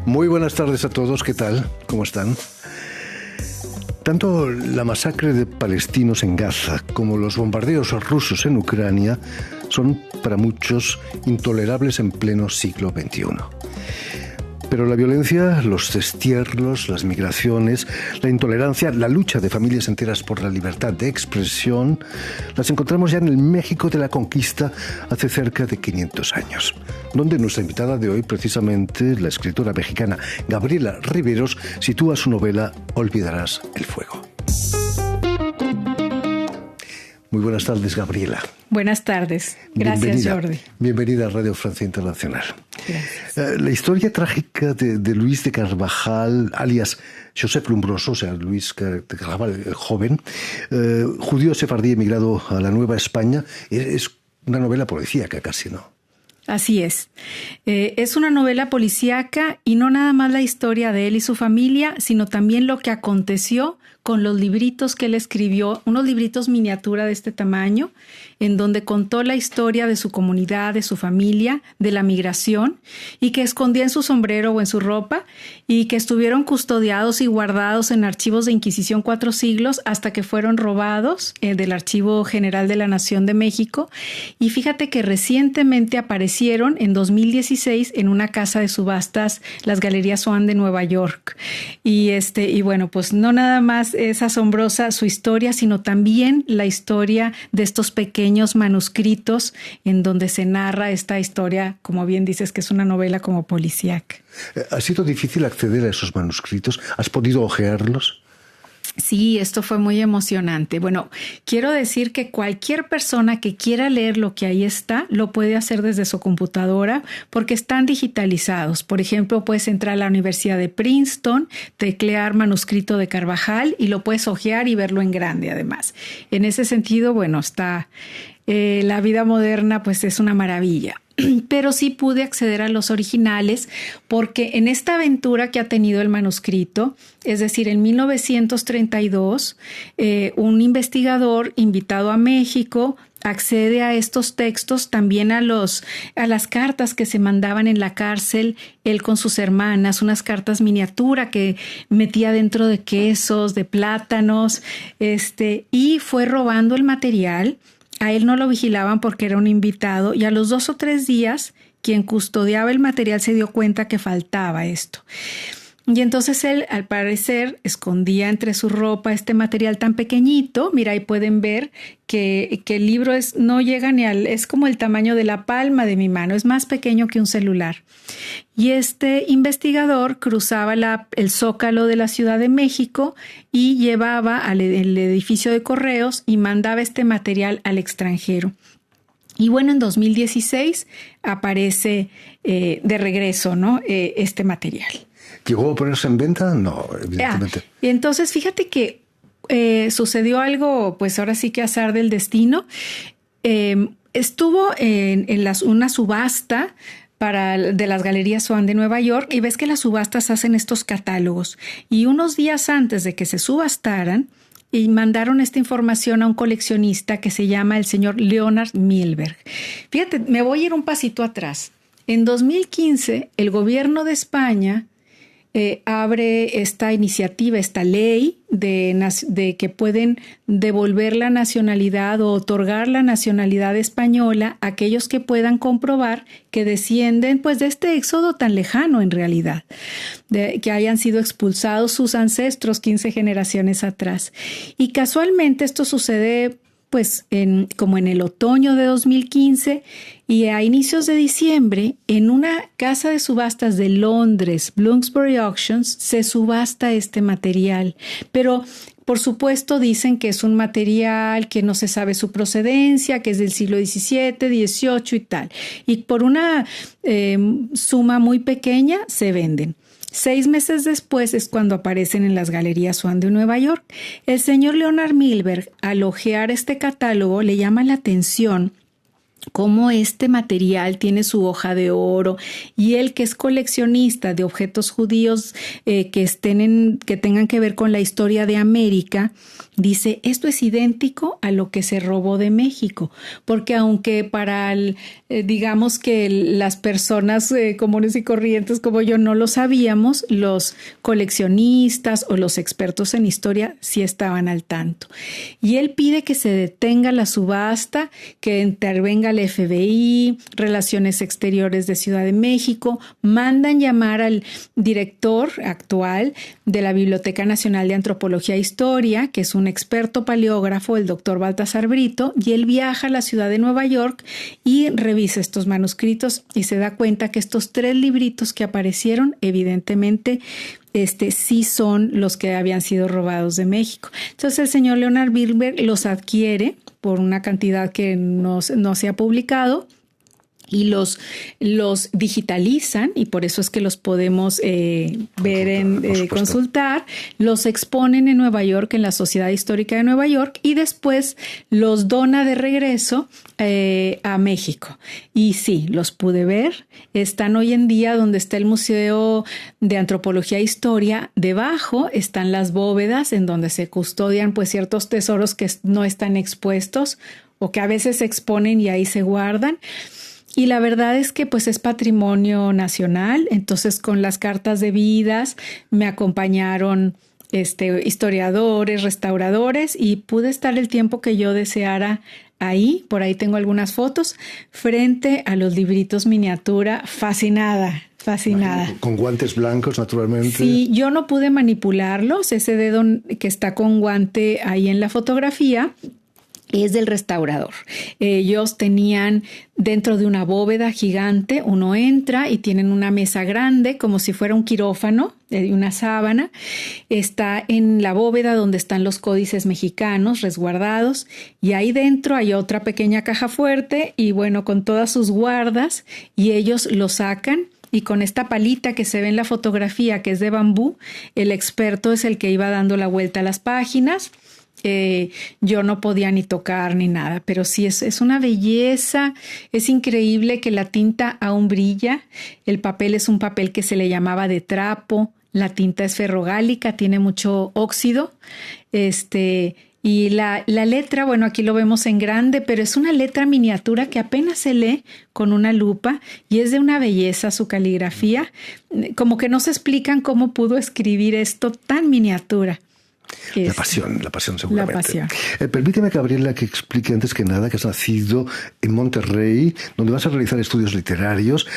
Muy buenas tardes a todos, ¿qué tal? ¿Cómo están? Tanto la masacre de palestinos en Gaza como los bombardeos rusos en Ucrania son para muchos intolerables en pleno siglo XXI. Pero la violencia, los destierros, las migraciones, la intolerancia, la lucha de familias enteras por la libertad de expresión, las encontramos ya en el México de la conquista hace cerca de 500 años, donde nuestra invitada de hoy, precisamente la escritora mexicana Gabriela Riveros, sitúa su novela Olvidarás el fuego. Muy buenas tardes, Gabriela. Buenas tardes. Gracias, Jordi. Bienvenida a Radio Francia Internacional. Gracias. La historia trágica de Luis de Carvajal, alias Josep Lombroso, o sea, Luis de Carvajal, el joven, judío sefardí emigrado a la Nueva España, es una novela policíaca casi, ¿no? Así es. Es una novela policíaca y no nada más la historia de él y su familia, sino también lo que aconteció con los libritos que él escribió, unos libritos miniatura de este tamaño, en donde contó la historia de su comunidad, de su familia, de la migración, y que escondía en su sombrero o en su ropa, y que estuvieron custodiados y guardados en archivos de Inquisición 4 siglos hasta que fueron robados del Archivo General de la Nación de México. Y fíjate que recientemente aparecieron en 2016 en una casa de subastas, las Galerías Swann de Nueva York. Y bueno, pues no nada más es asombrosa su historia, sino también la historia de estos pequeños manuscritos en donde se narra esta historia, como bien dices, que es una novela como policíaca. ¿Ha sido difícil acceder a esos manuscritos? ¿Has podido hojearlos? Sí, esto fue muy emocionante. Bueno, quiero decir que cualquier persona que quiera leer lo que ahí está, lo puede hacer desde su computadora porque están digitalizados. Por ejemplo, puedes entrar a la Universidad de Princeton, teclear manuscrito de Carvajal y lo puedes hojear y verlo en grande además. En ese sentido, bueno, está la vida moderna, pues es una maravilla. Pero sí pude acceder a los originales porque en esta aventura que ha tenido el manuscrito, es decir, en 1932, un investigador invitado a México accede a estos textos, también a las cartas que se mandaban en la cárcel, él con sus hermanas, unas cartas miniatura que metía dentro de quesos, de plátanos, y fue robando el material. A él no lo vigilaban porque era un invitado y a los 2 o 3 días quien custodiaba el material se dio cuenta que faltaba esto. Y entonces él, al parecer, escondía entre su ropa este material tan pequeñito. Mira, ahí pueden ver que el libro no llega es como el tamaño de la palma de mi mano, es más pequeño que un celular. Y este investigador cruzaba el Zócalo de la Ciudad de México y llevaba el edificio de correos y mandaba este material al extranjero. Y bueno, en 2016 aparece de regreso, ¿no? Este material. ¿Llegó a ponerse en venta? No, evidentemente. Y entonces fíjate que sucedió algo, pues ahora sí que azar del destino. Estuvo en una subasta de las Galerías Swann de Nueva York y ves que las subastas hacen estos catálogos. Y unos días antes de que se subastaran, y mandaron esta información a un coleccionista que se llama el señor Leonard Milberg. Fíjate, me voy a ir un pasito atrás. En 2015, el gobierno de España abre esta iniciativa, esta ley de que pueden devolver la nacionalidad o otorgar la nacionalidad española a aquellos que puedan comprobar que descienden pues de este éxodo tan lejano en realidad, que hayan sido expulsados sus ancestros 15 generaciones atrás. Y casualmente esto sucede pues como en el otoño de 2015 y a inicios de diciembre en una casa de subastas de Londres, Bloomsbury Auctions, se subasta este material. Pero por supuesto dicen que es un material que no se sabe su procedencia, que es del siglo XVII, XVIII y tal. Y por una suma muy pequeña se venden. 6 meses después es cuando aparecen en las Galerías Swann de Nueva York. El señor Leonard Milberg, al hojear este catálogo, le llama la atención cómo este material tiene su hoja de oro, y él, que es coleccionista de objetos judíos que tengan que ver con la historia de América, dice, esto es idéntico a lo que se robó de México, porque aunque para digamos que las personas comunes y corrientes como yo no lo sabíamos, los coleccionistas o los expertos en historia sí estaban al tanto. Y él pide que se detenga la subasta, que intervenga el FBI, Relaciones Exteriores de Ciudad de México, mandan llamar al director actual de la Biblioteca Nacional de Antropología e Historia, que es un experto paleógrafo, el doctor Baltasar Brito, y él viaja a la ciudad de Nueva York y revisa estos manuscritos y se da cuenta que estos 3 libritos que aparecieron, evidentemente, sí son los que habían sido robados de México. Entonces el señor Leonard Bilberg los adquiere por una cantidad que no se ha publicado, y los digitalizan, y por eso es que los podemos consultar, los exponen en Nueva York, en la Sociedad Histórica de Nueva York, y después los dona de regreso a México. Y sí, los pude ver, están hoy en día donde está el Museo de Antropología e Historia. Debajo están las bóvedas en donde se custodian pues ciertos tesoros que no están expuestos o que a veces se exponen y ahí se guardan. Y la verdad es que pues es patrimonio nacional. Entonces, con las cartas de vidas me acompañaron historiadores, restauradores, y pude estar el tiempo que yo deseara ahí. Por ahí tengo algunas fotos frente a los libritos miniatura, fascinada. Con guantes blancos, naturalmente. Sí, yo no pude manipularlos. Ese dedo que está con guante ahí en la fotografía es del restaurador. Ellos tenían dentro de una bóveda gigante, uno entra y tienen una mesa grande como si fuera un quirófano, una sábana. Está en la bóveda donde están los códices mexicanos resguardados, y ahí dentro hay otra pequeña caja fuerte y bueno, con todas sus guardas, y ellos lo sacan. Y con esta palita que se ve en la fotografía, que es de bambú, el experto es el que iba dando la vuelta a las páginas. Yo no podía ni tocar ni nada, pero sí es una belleza. Es increíble que la tinta aún brilla. El papel es un papel que se le llamaba de trapo. La tinta es ferrogálica, tiene mucho óxido. Y la letra, bueno, aquí lo vemos en grande, pero es una letra miniatura que apenas se lee con una lupa, y es de una belleza su caligrafía. Como que no se explican cómo pudo escribir esto tan miniatura. La pasión seguramente. La pasión. Permíteme, Gabriela, que explique antes que nada que has nacido en Monterrey, donde vas a realizar estudios literarios,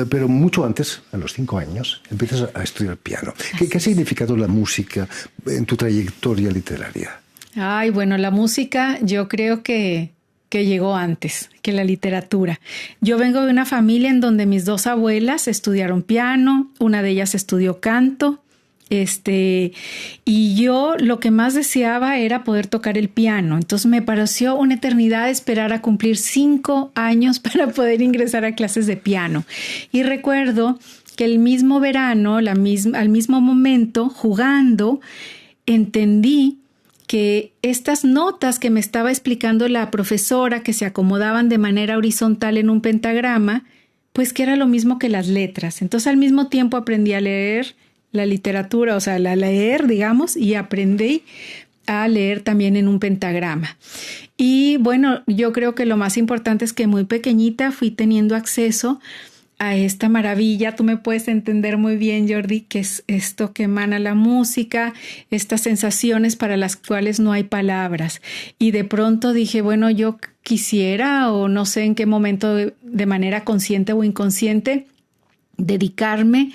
pero mucho antes, a los 5 años, empiezas a estudiar piano. ¿Qué ha significado la música en tu trayectoria literaria? Ay, bueno, la música yo creo que llegó antes que la literatura. Yo vengo de una familia en donde mis 2 abuelas estudiaron piano, una de ellas estudió canto. Y yo lo que más deseaba era poder tocar el piano. Entonces me pareció una eternidad esperar a cumplir 5 años para poder ingresar a clases de piano. Y recuerdo que el mismo verano, al mismo momento, jugando, entendí que estas notas que me estaba explicando la profesora, que se acomodaban de manera horizontal en un pentagrama, pues que era lo mismo que las letras. Entonces al mismo tiempo aprendí a leer la literatura, o sea, leer, digamos, y aprendí a leer también en un pentagrama. Y bueno, yo creo que lo más importante es que muy pequeñita fui teniendo acceso a esta maravilla. Tú me puedes entender muy bien, Jordi, que es esto que emana la música, estas sensaciones para las cuales no hay palabras. Y de pronto dije, bueno, yo quisiera, o no sé en qué momento, de manera consciente o inconsciente, dedicarme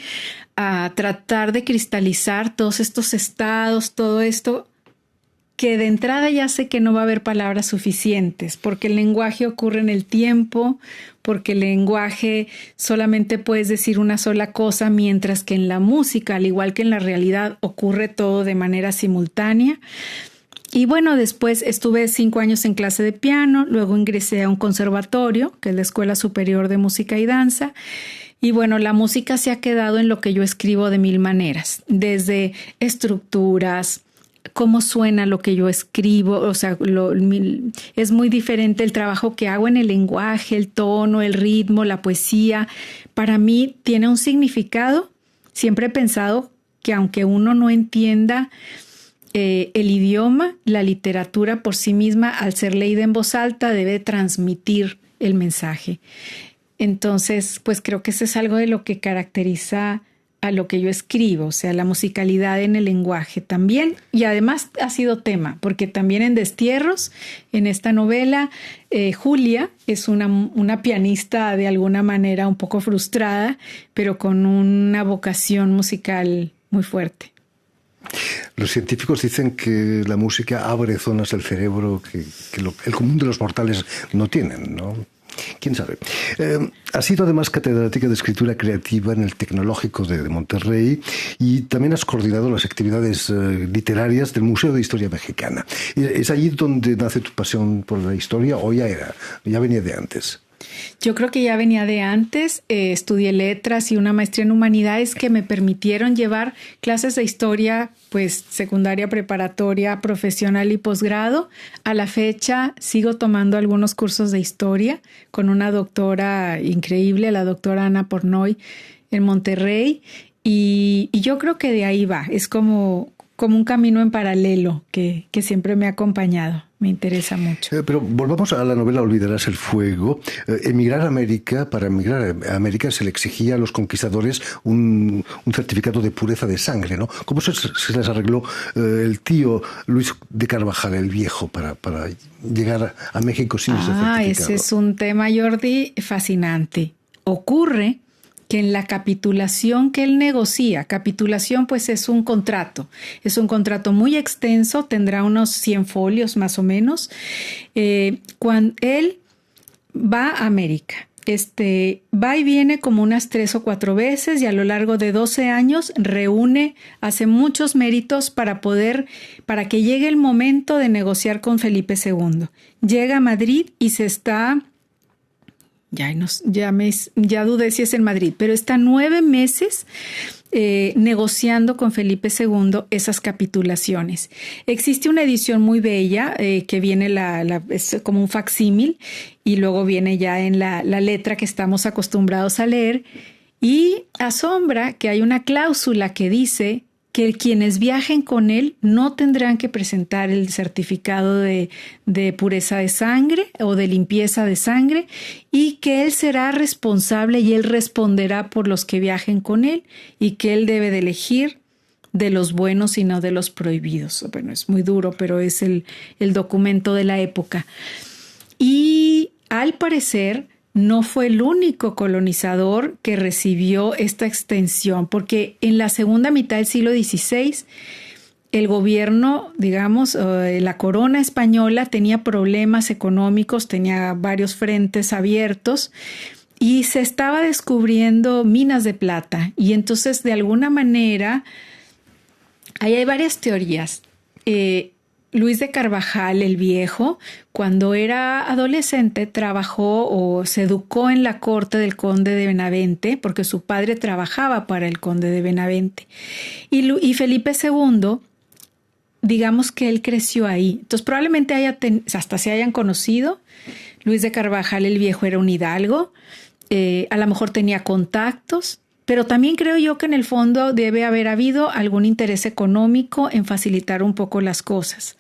a tratar de cristalizar todos estos estados, todo esto que de entrada ya sé que no va a haber palabras suficientes, porque el lenguaje ocurre en el tiempo, porque el lenguaje solamente puedes decir una sola cosa, mientras que en la música, al igual que en la realidad, ocurre todo de manera simultánea. Y bueno, después estuve 5 años en clase de piano, luego ingresé a un conservatorio, que es la Escuela Superior de Música y Danza. Y bueno, la música se ha quedado en lo que yo escribo de 1000 maneras, desde estructuras, cómo suena lo que yo escribo, o sea, es muy diferente el trabajo que hago en el lenguaje, el tono, el ritmo, la poesía. Para mí tiene un significado. Siempre he pensado que aunque uno no entienda el idioma, la literatura por sí misma, al ser leída en voz alta, debe transmitir el mensaje. Entonces, pues creo que eso es algo de lo que caracteriza a lo que yo escribo, o sea, la musicalidad en el lenguaje también. Y además ha sido tema, porque también en Destierros, en esta novela, Julia es una pianista de alguna manera un poco frustrada, pero con una vocación musical muy fuerte. Los científicos dicen que la música abre zonas del cerebro que el común de los mortales no tienen, ¿no? ¿Quién sabe? Has sido además catedrática de escritura creativa en el Tecnológico de Monterrey y también has coordinado las actividades literarias del Museo de Historia Mexicana. ¿Es allí donde nace tu pasión por la historia o ya venía de antes? Yo creo que ya venía de antes. Estudié letras y una maestría en humanidades que me permitieron llevar clases de historia, pues secundaria, preparatoria, profesional y posgrado. A la fecha sigo tomando algunos cursos de historia con una doctora increíble, la doctora Ana Pornoy, en Monterrey. Y yo creo que de ahí va. Es como un camino en paralelo que siempre me ha acompañado. Me interesa mucho. Pero volvamos a la novela Olvidarás el fuego. Para emigrar a América se le exigía a los conquistadores un certificado de pureza de sangre, ¿no? ¿Cómo se les arregló el tío Luis de Carvajal, el viejo, para llegar a México sin ese certificado? Ese es un tema, Jordi, fascinante. Ocurre que en la capitulación que él negocia, capitulación pues es un contrato muy extenso, tendrá unos 100 folios más o menos, cuando él va a América, va y viene como unas 3 o 4 veces y a lo largo de 12 años hace muchos méritos para que llegue el momento de negociar con Felipe II. Llega a Madrid y ya dudé si es en Madrid, pero está 9 meses negociando con Felipe II esas capitulaciones. Existe una edición muy bella que viene es como un facsímil y luego viene ya en la letra que estamos acostumbrados a leer y asombra que hay una cláusula que dice que quienes viajen con él no tendrán que presentar el certificado de pureza de sangre o de limpieza de sangre y que él será responsable y él responderá por los que viajen con él y que él debe de elegir de los buenos y no de los prohibidos. Bueno, es muy duro, pero es el documento de la época. Y al parecer no fue el único colonizador que recibió esta extensión, porque en la segunda mitad del siglo XVI el gobierno, digamos, la corona española tenía problemas económicos, tenía varios frentes abiertos y se estaba descubriendo minas de plata. Y entonces, de alguna manera, ahí hay varias teorías. Luis de Carvajal, el viejo, cuando era adolescente trabajó o se educó en la corte del conde de Benavente, porque su padre trabajaba para el conde de Benavente. Y Felipe II, digamos que él creció ahí. Entonces probablemente hasta se hayan conocido. Luis de Carvajal, el viejo, era un hidalgo. A lo mejor tenía contactos. Pero también creo yo que en el fondo debe haber habido algún interés económico en facilitar un poco las cosas.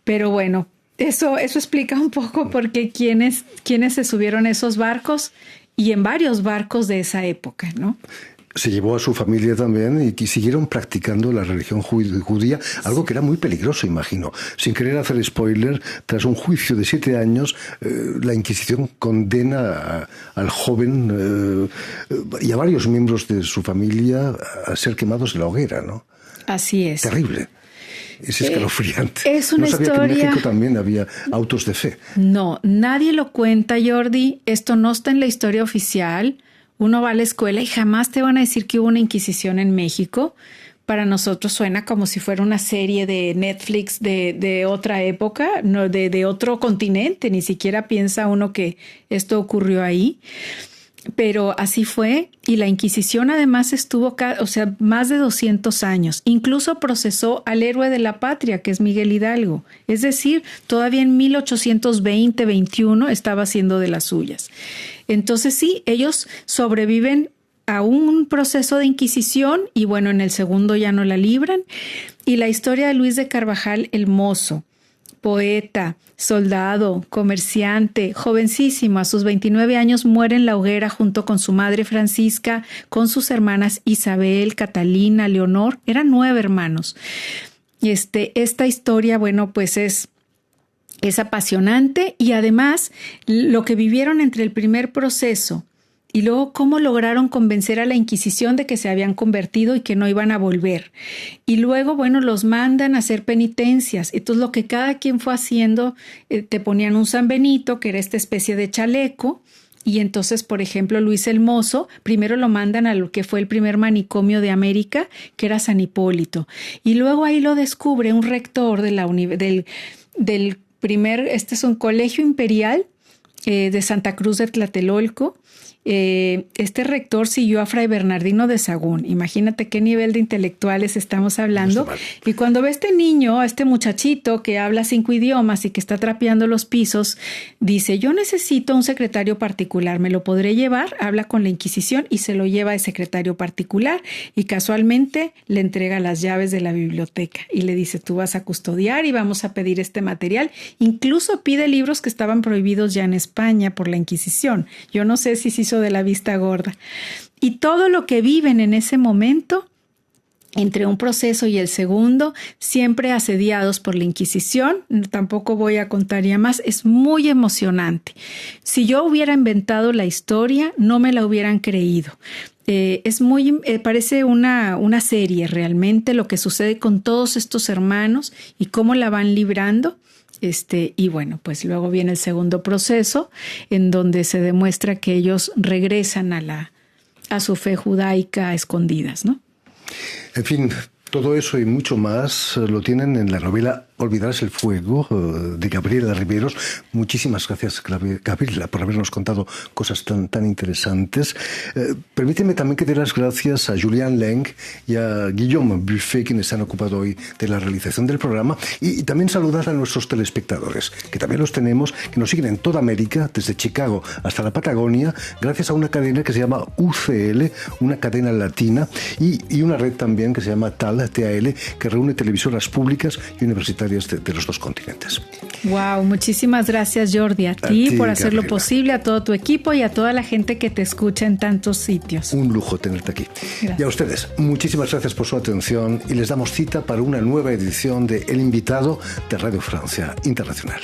Pero bueno, eso explica un poco por qué quiénes se subieron a esos barcos y en varios barcos de esa época, ¿no? Se llevó a su familia también y siguieron practicando la religión judía, algo que era muy peligroso, imagino. Sin querer hacer spoiler, tras un juicio de 7 años, la Inquisición condena al joven y a varios miembros de su familia a ser quemados en la hoguera, ¿no? Así es. Terrible. Es escalofriante. Es una historia. No sabía que en México también había autos de fe. No, nadie lo cuenta, Jordi. Esto no está en la historia oficial. Uno va a la escuela y jamás te van a decir que hubo una Inquisición en México. Para nosotros suena como si fuera una serie de Netflix de otra época, no, de otro continente. Ni siquiera piensa uno que esto ocurrió ahí. Pero así fue, y la Inquisición además estuvo, más de 200 años. Incluso procesó al héroe de la patria, que es Miguel Hidalgo. Es decir, todavía en 1820-21 estaba haciendo de las suyas. Entonces sí, ellos sobreviven a un proceso de Inquisición y bueno, en el segundo ya no la libran. Y la historia de Luis de Carvajal el Mozo, poeta, soldado, comerciante, jovencísimo, a sus 29 años muere en la hoguera junto con su madre Francisca, con sus hermanas Isabel, Catalina, Leonor, eran 9 hermanos. Esta historia, bueno, pues es apasionante y además lo que vivieron entre el primer proceso y luego cómo lograron convencer a la Inquisición de que se habían convertido y que no iban a volver. Y luego, bueno, los mandan a hacer penitencias. Entonces, lo que cada quien fue haciendo, te ponían un San Benito, que era esta especie de chaleco, y entonces, por ejemplo, Luis el Mozo, primero lo mandan a lo que fue el primer manicomio de América, que era San Hipólito. Y luego ahí lo descubre un rector de del primer, es un colegio imperial de Santa Cruz de Tlatelolco. Este rector siguió a Fray Bernardino de Sahagún. Imagínate qué nivel de intelectuales estamos hablando. Y cuando ve a este niño, a este muchachito que habla 5 idiomas y que está trapeando los pisos, dice, yo necesito un secretario particular, ¿me lo podré llevar? Habla con la Inquisición y se lo lleva de secretario particular y casualmente le entrega las llaves de la biblioteca y le dice, tú vas a custodiar y vamos a pedir este material. Incluso pide libros que estaban prohibidos ya en España por la Inquisición. Yo no sé si se hizo de la vista gorda. Y todo lo que viven en ese momento, entre un proceso y el segundo, siempre asediados por la Inquisición, tampoco voy a contar ya más, es muy emocionante. Si yo hubiera inventado la historia, no me la hubieran creído. Parece una serie realmente lo que sucede con todos estos hermanos y cómo la van librando. Y bueno, pues luego viene el segundo proceso en donde se demuestra que ellos regresan a su fe judaica a escondidas, ¿no? En fin, todo eso y mucho más lo tienen en la novela Olvidarás el fuego, de Gabriela Riveros. Muchísimas gracias, Gabriela, por habernos contado cosas tan interesantes. Permíteme también que dé las gracias a Julian Leng y a Guillaume Buffet, quienes se han ocupado hoy de la realización del programa, y también saludar a nuestros telespectadores, que también los tenemos, que nos siguen en toda América, desde Chicago hasta la Patagonia, gracias a una cadena que se llama UCL, una cadena latina, y una red también que se llama TAL, que reúne televisoras públicas y universitarias de los 2 continentes. Wow, muchísimas gracias, Jordi, a ti por hacerlo posible, a todo tu equipo y a toda la gente que te escucha en tantos sitios. Un lujo tenerte aquí. Gracias. Y a ustedes, muchísimas gracias por su atención y les damos cita para una nueva edición de El Invitado de Radio Francia Internacional.